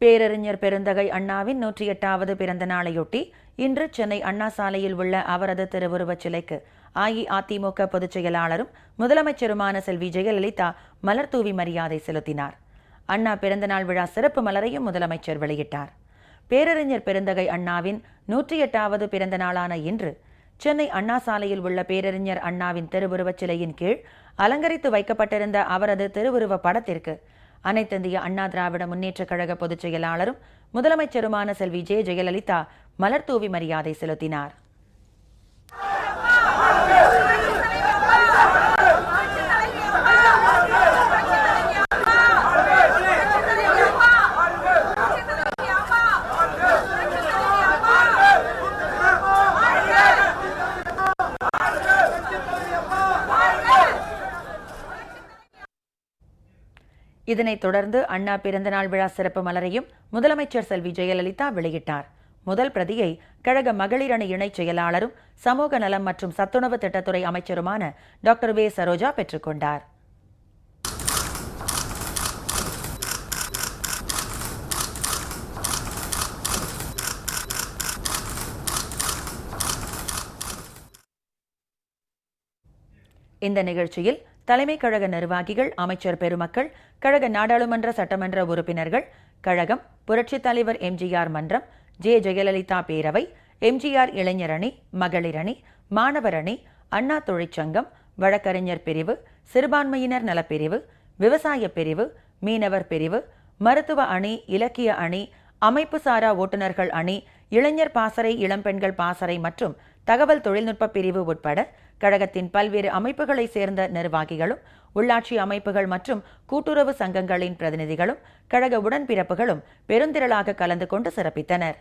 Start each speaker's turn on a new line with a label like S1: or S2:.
S1: பேரறிஞர் பெருந்தகை அண்ணாவின் 108வது பிறந்த நாளையொட்டி இன்று சென்னை அண்ணா சாலையில் உள்ள அவரது திருவுருவச் சிலைக்கு அஇஅதிமுக பொதுச் செயலாளரும் முதலமைச்சருமான செல்வி ஜெயலலிதா மலர் தூவி மரியாதை செலுத்தினார். அண்ணா பிறந்தநாள் விழா சிறப்பு மலரையும் முதலமைச்சர் வெளியிட்டார். பேரறிஞர் பெருந்தகை அண்ணாவின் 108வது பிறந்த நாளான இன்று சென்னை அண்ணா சாலையில் உள்ள பேரறிஞர் அண்ணாவின் திருவுருவச் சிலையின் கீழ் அலங்கரித்து வைக்கப்பட்டிருந்த அவரது திருவுருவ படத்திற்கு அனைத்திந்திய அண்ணா திராவிட முன்னேற்றக் கழக பொதுச் செயலாளரும் முதலமைச்சருமான செல்வி ஜெயலலிதா மலர் தூவி மரியாதை செலுத்தினார். இதனைத் தொடர்ந்து அண்ணா பிறந்தநாள் விழா சிறப்பு மலரையும் முதலமைச்சர் செல்வி ஜெயலலிதா வெளியிட்டார். முதல் பிரதியை கழக மகளிர் அணி இணைச் செயலாளரும் சமூக நலம் மற்றும் சத்துணவு திட்டத்துறை அமைச்சருமான டாக்டர் வே. சரோஜா பெற்றுக்கொண்டார். இந்த நிகழ்ச்சியில் தலைமை கழக நிர்வாகிகள், அமைச்சர் பெருமக்கள், கழக நாடாளுமன்ற சட்டமன்ற உறுப்பினர்கள், கழகம், புரட்சித் தலைவர் எம்ஜிஆர் மன்றம், ஜெயலலிதா பேரவை, எம்ஜிஆர் இளைஞர் அணி, மகளிர் அணி, மாணவர் அணி, அண்ணா தொழிற்சங்கம், வழக்கறிஞர் பிரிவு, சிறுபான்மையினர் நலப்பிரிவு, விவசாய பிரிவு, மீனவர் பிரிவு, மருத்துவ அணி, இலக்கிய அணி, அமைப்பு சாரா ஓட்டுநர்கள் அணி, இளைஞர் பாசறை, இளம்பெண்கள் பாசறை மற்றும் தகவல் தொழில்நுட்ப பிரிவு உட்பட கழகத்தின் பல்வேறு அமைப்புகளைச் சேர்ந்த நிர்வாகிகளும், உள்ளாட்சி அமைப்புகள் மற்றும் கூட்டுறவு சங்கங்களின் பிரதிநிதிகளும், கழக உடன்பிறப்புகளும் பெருந்திரளாக கலந்து கொண்டு சிறப்பித்தனர்.